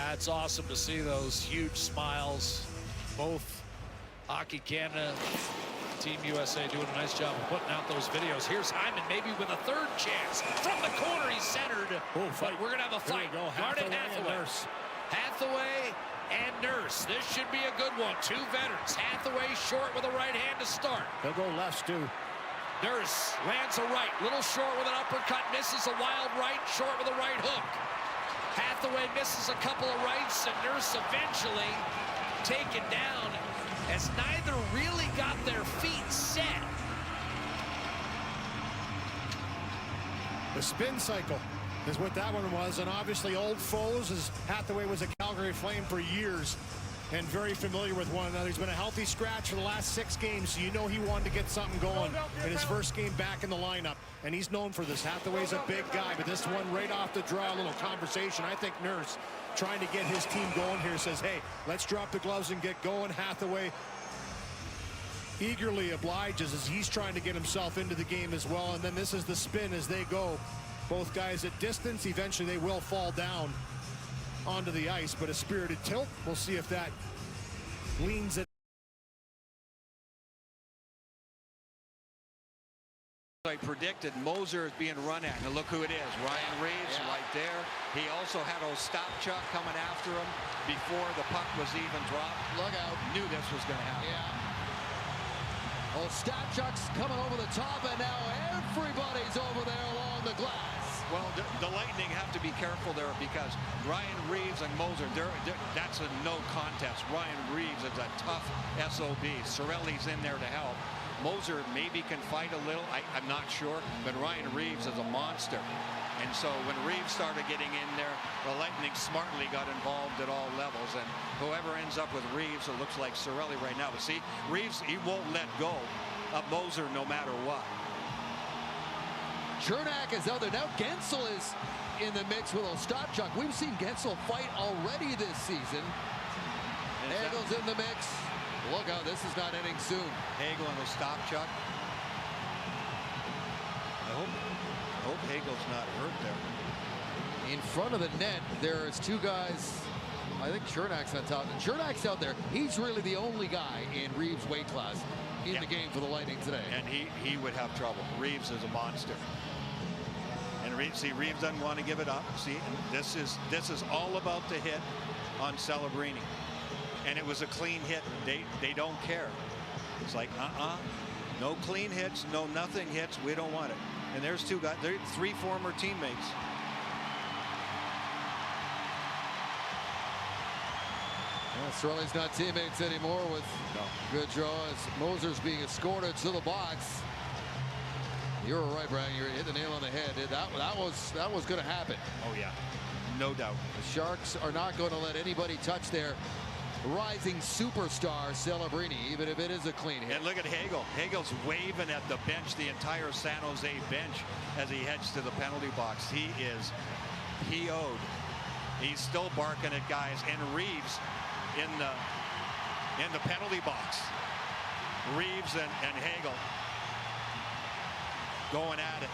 Yeah, it's awesome to see those huge smiles. Both Hockey Canada, Team USA doing a nice job of putting out those videos. Here's Hyman maybe with a third chance. From the corner, he's centered. Oh, fight. But we're going to have a fight. Garnet Hathaway. Hathaway and Nurse. This should be a good one. Two veterans. Hathaway short with a right hand to start. He'll go left, Stu. Nurse lands a right. Little short with an uppercut. Misses a wild right. Short with a right hook. Hathaway misses a couple of rights, and Nurse eventually taken down as neither really got their feet set. The spin cycle is what that one was, and obviously old foes, as Hathaway was a Calgary Flame for years and very familiar with one another. He's been a healthy scratch for the last 6 games, so you know he wanted to get something going in his first game back in the lineup, and he's known for this. Hathaway's a big guy, but this one right off the draw, a little conversation. I think Nurse, trying to get his team going here, says, hey, let's drop the gloves and get going. Hathaway eagerly obliges as he's trying to get himself into the game as well, and then this is the spin as they go. Both guys at distance. Eventually they will fall down onto the ice, but a spirited tilt. We'll see if that leans it. I predicted Moser is being run at, and look who it is. Ryan Reeves right there. He also had Ostapchuk coming after him before the puck was even dropped. Look out. Knew this was going to happen. Yeah. Ostapchuk's coming over the top, and now everybody's over there along the glass. Well, the Lightning have to be careful there because Ryan Reeves and Moser, that's a no contest. Ryan Reeves is a tough SOB. Cirelli's in there to help. Moser maybe can fight a little. I'm not sure, but Ryan Reeves is a monster. And so when Reeves started getting in there, the Lightning smartly got involved at all levels. And whoever ends up with Reeves, it looks like Cirelli right now. But see, Reeves, he won't let go of Moser no matter what. Chernak is out there. Now Gensel is in the mix with Ostapchuk. We've seen Gensel fight already this season. Hagel's in the mix. Look out, this is not ending soon. Hagel and Ostapchuk. I hope Hagel's not hurt there. In front of the net, there's 2 guys. I think Chernak's on top. Chernak's out there. He's really the only guy in Reeves' weight class in the game for the Lightning today. And he would have trouble. Reeves is a monster. And Reeves doesn't want to give it up. See, this is all about the hit on Celebrini. And it was a clean hit. They don't care. It's like, no clean hits, no nothing hits. We don't want it. And there's 2 guys. They're 3 former teammates. Cirelli's not teammates anymore with good draw as Moser's being escorted to the box. You're right, Brian. You hit the nail on the head. That was going to happen. Oh yeah, no doubt. The Sharks are not going to let anybody touch their rising superstar Celebrini, even if it is a clean hit. And look at Hagel. Hagel's waving at the bench, the entire San Jose bench, as he heads to the penalty box. He is PO'd. He's still barking at guys. And Reeves in the penalty box. Reeves and Hagel going at it.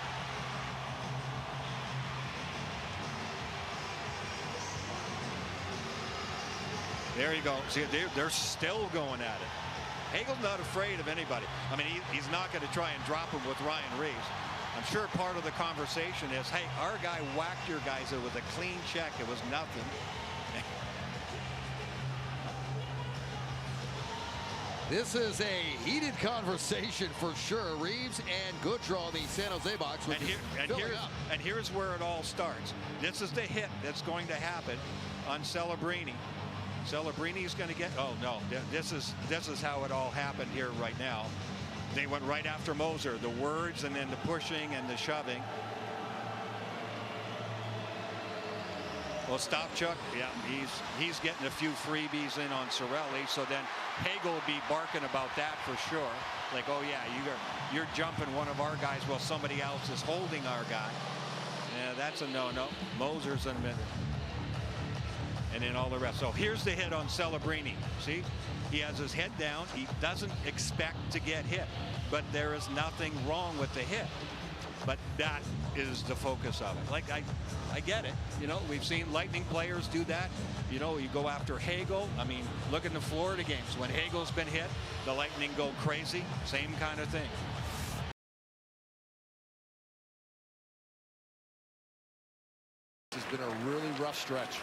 There you go. See, they're still going at it. Hagel's not afraid of anybody. I mean, he's not going to try and drop him with Ryan Reeves. I'm sure part of the conversation is, hey, our guy whacked your guys. It was a clean check. It was nothing. This is a heated conversation for sure. Reeves and Goodrow in the San Jose box. And here's where it all starts. This is the hit that's going to happen on Celebrini. Celebrini's going to get. Oh no! This is how it all happened here right now. They went right after Moser. The words and then the pushing and the shoving. Well, Ostapchuk, yeah, he's getting a few freebies in on Cirelli, so then Hagel will be barking about that for sure. Like, oh yeah, you're jumping one of our guys while somebody else is holding our guy. Yeah, that's a no-no. Moser's in a minute. And then all the rest. So here's the hit on Celebrini. See, he has his head down. He doesn't expect to get hit, but there is nothing wrong with the hit. but that is the focus of it. Like, I get it. You know, we've seen Lightning players do that. You know, you go after Hagel. I mean, look in the Florida games. When Hagel's been hit, the Lightning go crazy. Same kind of thing. This has been a really rough stretch.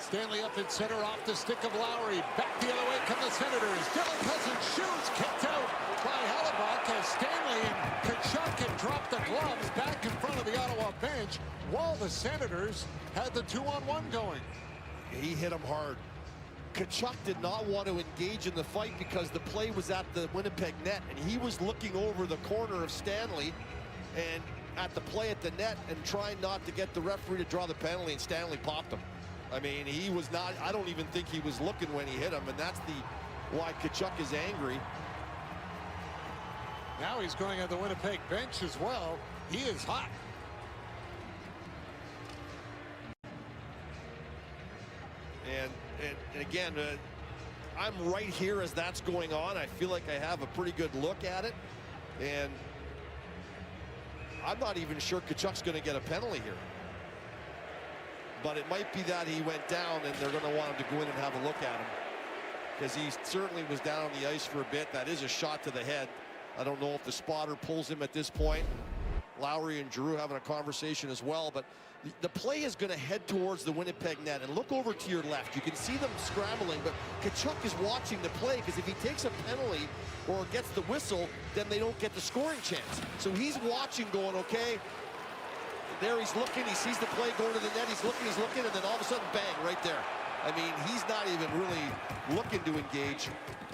Stanley up in center, off the stick of Lowry. Back the other way come the Senators. Dylan Cousins shoots, kicked out by Hellebuck as Stanley and Tkachuk had dropped the gloves back in front of the Ottawa bench while the Senators had the 2-on-1 going. He hit him hard. Tkachuk did not want to engage in the fight because the play was at the Winnipeg net, and he was looking over the corner of Stanley and at the play at the net and trying not to get the referee to draw the penalty, and Stanley popped him. I mean, he was not, I don't even think he was looking when he hit him, and that's why Tkachuk is angry. Now he's going at the Winnipeg bench as well. He is hot. And again, I'm right here as that's going on. I feel like I have a pretty good look at it, and I'm not even sure Tkachuk's going to get a penalty here. But it might be that he went down and they're going to want him to go in and have a look at him, because he certainly was down on the ice for a bit. That is a shot to the head. I don't know if the spotter pulls him at this point. Lowry and Giroux having a conversation as well, but the play is going to head towards the Winnipeg net. And look over to your left. You can see them scrambling, but Tkachuk is watching the play, because if he takes a penalty or gets the whistle, then they don't get the scoring chance. So he's watching, going, okay, there he's looking, he sees the play going to the net, he's looking, and then all of a sudden, bang, right there. I mean, he's not even really looking to engage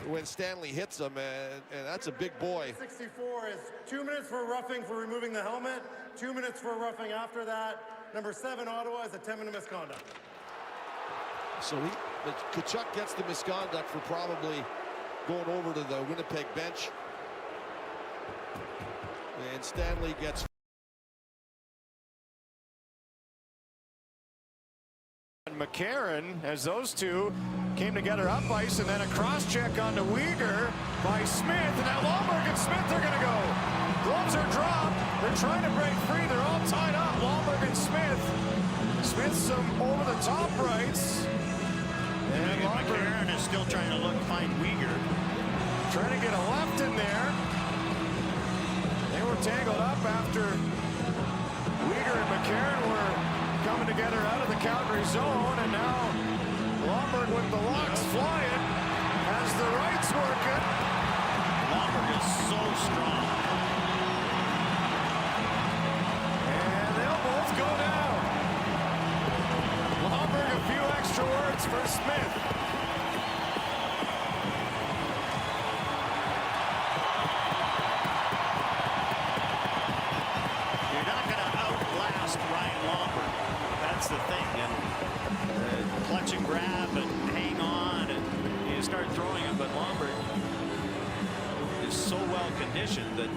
when Stanley hits him, and that's a big boy. 64 is 2 minutes for roughing for removing the helmet, 2 minutes for roughing after that. Number 7, Ottawa, is a 10-minute misconduct. So Tkachuk gets the misconduct for probably going over to the Winnipeg bench. And Stanley gets... McCarron, as those two came together up ice, and then a cross-check onto Weegar by Smith, and now Lomberg and Smith are going to go. Gloves are dropped. They're trying to break free. They're all tied up, Lomberg and Smith. Smith some over-the-top rights. And McCarron is still trying to find Weegar. Trying to get a left in there. They were tangled up after Weegar and McCarron were coming together out of the Calgary zone, and now Lomberg with the locks flying, has the rights working. Lomberg is so strong. And they'll both go down. Lomberg, a few extra words for Smith. You're not going to outlast Ryan Lomberg. That's the thing. And clutch and grab and hang on, and you start throwing him, but Lomberg is so well conditioned that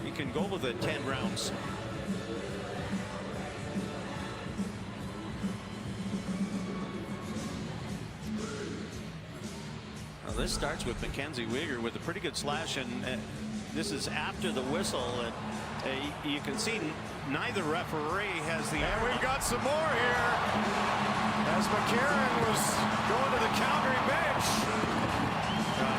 he can go with it 10 rounds. Well, this starts with Mackenzie Weegar with a pretty good slash, and this is after the whistle. And you can see neither referee has the... And we've got some more here as McCarron was going to the Calgary bench.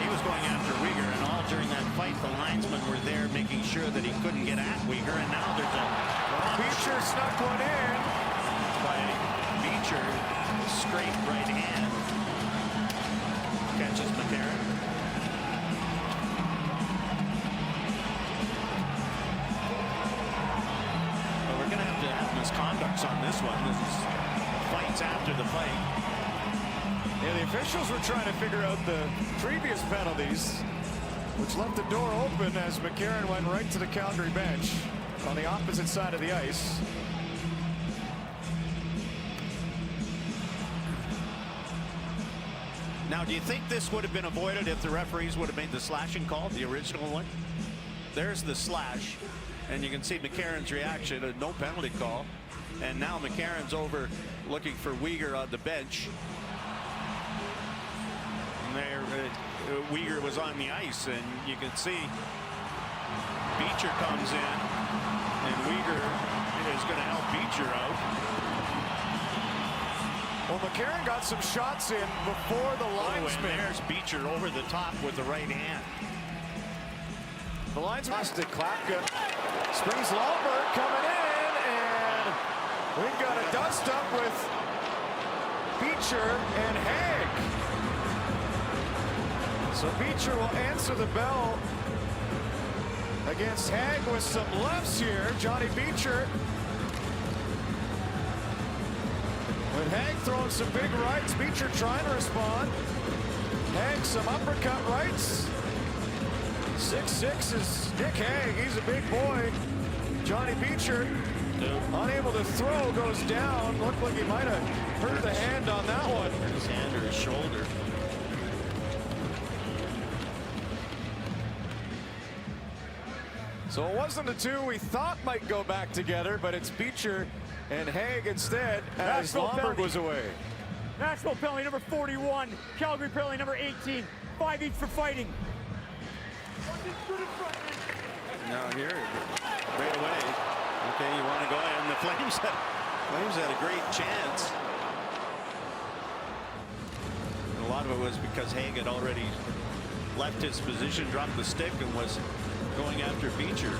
He was going after Weegar, and all during that fight, the linesmen were there making sure that he couldn't get at Weegar, and now there's a... Beecher snuck one in. By Beecher, straight right hand. Catches McCarron. Well, we're going to have misconducts on this one. This is fights after the fight. Yeah, the officials were trying to figure out the previous penalties, which left the door open as McCarron went right to the Calgary bench on the opposite side of the ice. Now, do you think this would have been avoided if the referees would have made the slashing call, the original one? There's the slash, and you can see McCarron's reaction, a no penalty call. And now McCarron's over looking for Weegar on the bench. And there, Weegar was on the ice, and you can see Beecher comes in, and Uyghur is going to help Beecher out. Well, McCarron got some shots in before the linesman. And there's Beecher over the top with the right hand. The linesman to Klapka. Springs Lomberg coming in, and we've got a dust up with Beecher and Haig. So Beecher will answer the bell against Haig with some lefts here. Johnny Beecher. With Haig throwing some big rights, Beecher trying to respond. Haig some uppercut rights. 6'6" is Nick Haig. He's a big boy. Johnny Beecher, unable to throw, goes down. Looked like he might have hurt the hand on that one. His hand or his shoulder. So it wasn't the two we thought might go back together, but it's Beecher and Haig instead as Lomberg was away. National penalty number 41, Calgary penalty number 18, 5 each for fighting. Now here, right away. Okay, you want to go ahead, and the Flames had a great chance. And a lot of it was because Haig had already left his position, dropped the stick, and was going after Beecher.